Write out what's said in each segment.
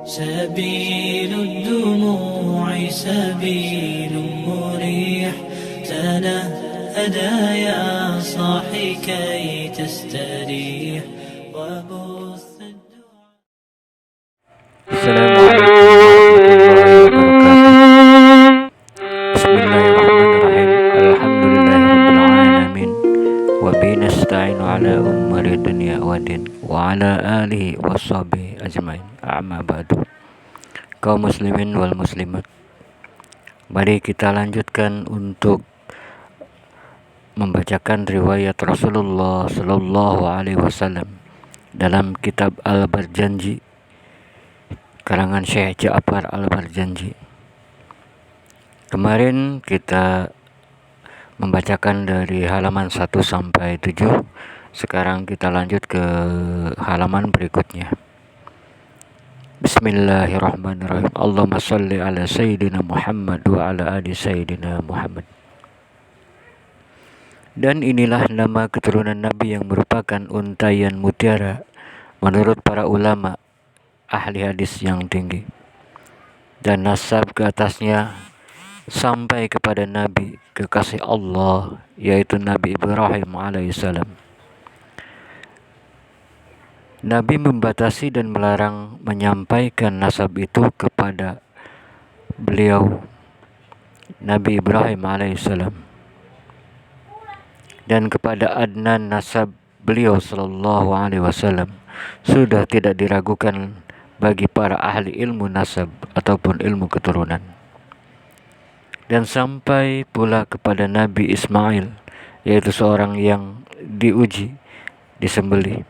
سبيل الدموع سبيل مريح، تنهدى يا صاحي كي تستريح وبث الدعاء. السلام عليكم warahmatullahi wabarakatuh. Bismillahirrahmanirrahim. Alhamdulillahirabbil alamin. Wa bihi nasta'inu ala umuri dunya waddin wa ala alihi washabihi ajmain. Amma ba'du. Kaum muslimin wal muslimat, mari kita lanjutkan untuk membacakan riwayat Rasulullah sallallahu alaihi wasallam dalam kitab Al-Barjanji karangan Syekh Ja'far Al-Barjanji. Kemarin kita membacakan dari halaman 1 sampai 7. Sekarang kita lanjut ke halaman berikutnya. Bismillahirrahmanirrahim. Allahumma salli ala Sayyidina Muhammad wa ala ali Sayyidina Muhammad. Dan inilah nama keturunan Nabi yang merupakan untaian mutiara menurut para ulama ahli hadis yang tinggi, dan nasab ke atasnya sampai kepada Nabi kekasih Allah, yaitu Nabi Ibrahim alaihissalam. Nabi membatasi dan melarang menyampaikan nasab itu kepada beliau Nabi Ibrahim alaihissalam, dan kepada Adnan nasab beliau sallallahu alaihi wasallam sudah tidak diragukan bagi para ahli ilmu nasab ataupun ilmu keturunan. Dan sampai pula kepada Nabi Ismail, yaitu seorang yang diuji, disembelih.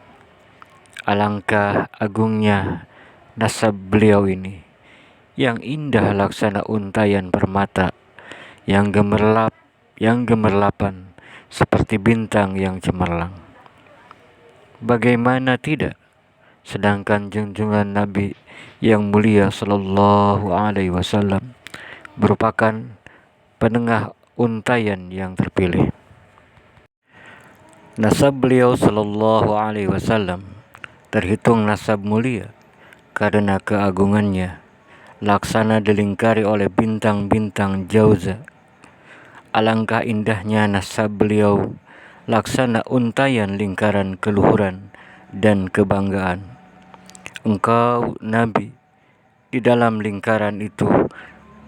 Alangkah agungnya nasab beliau ini, yang indah laksana untaian permata, yang gemerlapan seperti bintang yang cemerlang. Bagaimana tidak, sedangkan junjungan Nabi yang mulia sallallahu alaihi wasallam merupakan penengah untaian yang terpilih. Nasab beliau sallallahu alaihi wasallam terhitung nasab mulia karena keagungannya laksana dilingkari oleh bintang-bintang jauza. Alangkah indahnya nasab beliau laksana untaian lingkaran keluhuran dan kebanggaan. Engkau Nabi, di dalam lingkaran itu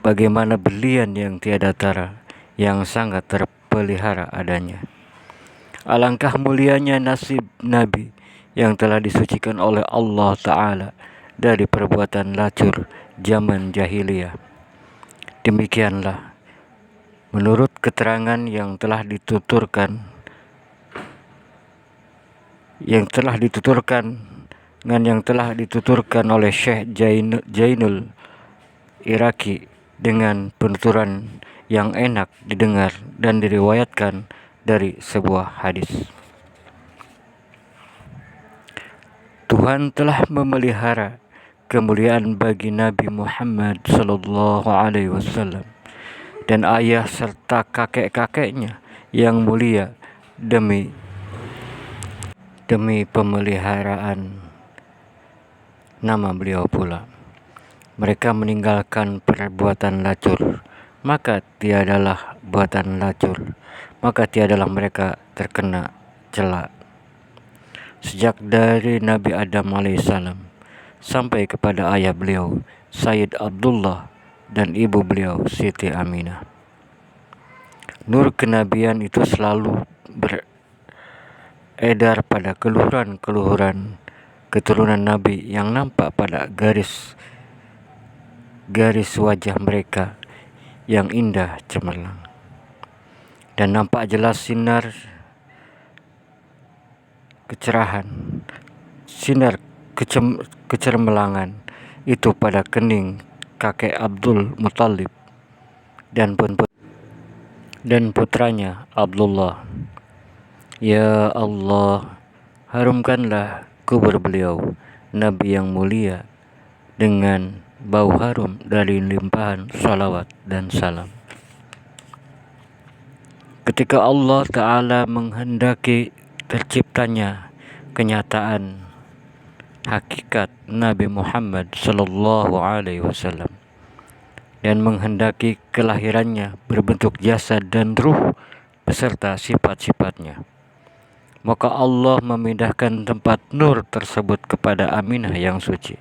bagaimana berlian yang tiada tara, yang sangat terpelihara adanya. Alangkah mulianya nasib Nabi yang telah disucikan oleh Allah Ta'ala dari perbuatan lacur zaman jahiliyah. Demikianlah menurut keterangan yang telah dituturkan oleh Syekh Jainul Iraki dengan penuturan yang enak didengar dan diriwayatkan dari sebuah hadis. Tuhan telah memelihara kemuliaan bagi Nabi Muhammad sallallahu alaihi wasallam dan ayah serta kakek-kakeknya yang mulia demi pemeliharaan nama beliau pula. Mereka meninggalkan perbuatan lacur, maka tiadalah mereka terkena cela. Sejak dari Nabi Adam alaihissalam sampai kepada ayah beliau Sayyid Abdullah dan ibu beliau Siti Aminah. Nur kenabian itu selalu beredar pada keluhuran keturunan Nabi yang nampak pada garis wajah mereka yang indah cemerlang, dan nampak jelas sinar kecermelangan itu pada kening kakek Abdul Muthalib dan putranya Abdullah. Ya Allah, harumkanlah kubur beliau Nabi yang mulia dengan bau harum dari limpahan salawat dan salam. Ketika Allah Ta'ala menghendaki terciptanya kenyataan hakikat Nabi Muhammad sallallahu alaihi wasallam dan menghendaki kelahirannya berbentuk jasad dan ruh beserta sifat-sifatnya. Maka Allah memindahkan tempat nur tersebut kepada Aminah yang suci.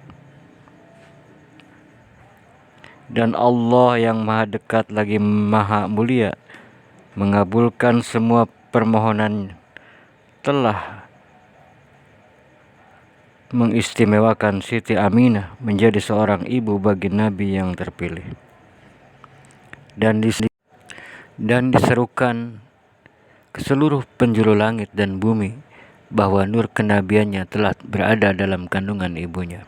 Dan Allah yang maha dekat lagi maha mulia mengabulkan semua permohonan, telah mengistimewakan Siti Aminah menjadi seorang ibu bagi Nabi yang terpilih. Dan diserukan ke seluruh penjuru langit dan bumi bahwa nur kenabiannya telah berada dalam kandungan ibunya.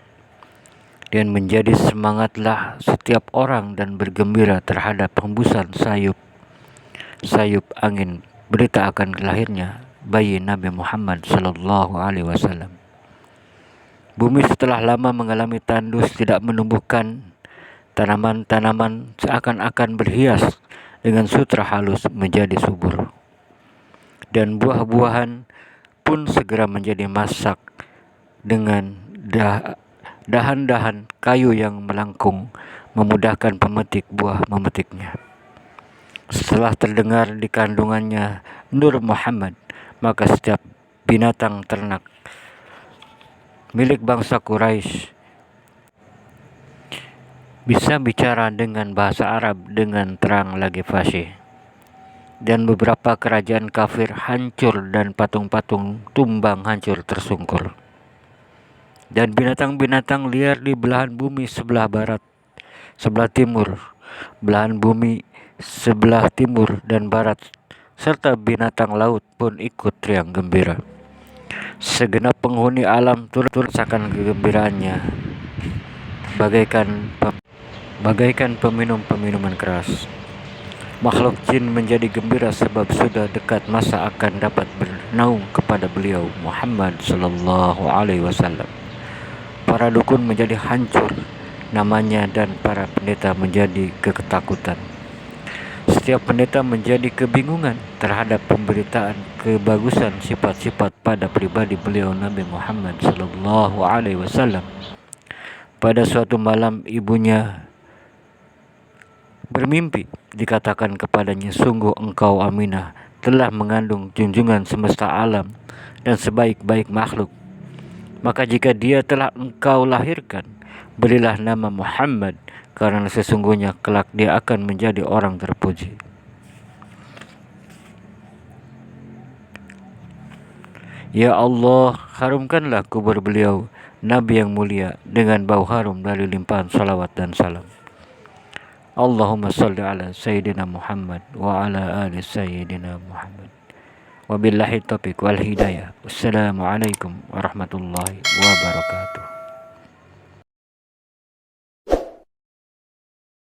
Dan menjadi semangatlah setiap orang dan bergembira terhadap hembusan sayup angin berita akan lahirnya bayi Nabi Muhammad sallallahu alaihi wasallam. Bumi setelah lama mengalami tandus tidak menumbuhkan tanaman-tanaman seakan-akan berhias dengan sutra halus menjadi subur. Dan buah-buahan pun segera menjadi masak dengan dahan-dahan kayu yang melengkung memudahkan pemetik buah memetiknya. Setelah terdengar di kandungannya Nur Muhammad, maka setiap binatang ternak milik bangsa Quraisy bisa bicara dengan bahasa Arab dengan terang lagi fasih. Dan beberapa kerajaan kafir hancur dan patung-patung tumbang hancur tersungkur. Dan binatang-binatang liar di belahan bumi sebelah barat, sebelah timur, belahan bumi sebelah timur dan barat, serta binatang laut pun ikut teriak gembira. Segenap penghuni alam turut merasakan kegembiraannya, bagaikan peminum-peminuman keras. Makhluk jin menjadi gembira sebab sudah dekat masa akan dapat bernaung kepada beliau Muhammad sallallahu alaihi wasallam. Para dukun menjadi hancur namanya dan para pendeta menjadi ketakutan. Setiap pendeta menjadi kebingungan terhadap pemberitaan kebagusan sifat-sifat pada pribadi beliau Nabi Muhammad sallallahu alaihi wasallam. Pada suatu malam ibunya bermimpi, dikatakan kepadanya, sungguh engkau Aminah telah mengandung junjungan semesta alam dan sebaik-baik makhluk. Maka jika dia telah engkau lahirkan, berilah nama Muhammad, karena sesungguhnya kelak dia akan menjadi orang terpuji. Ya Allah, harumkanlah kubur beliau, Nabi yang mulia, dengan bau harum dari limpahan salawat dan salam. Allahumma salli ala Sayyidina Muhammad wa ala ali Sayyidina Muhammad. Wabillahi taufiq wal hidayah. Wassalamualaikum warahmatullahi wabarakatuh.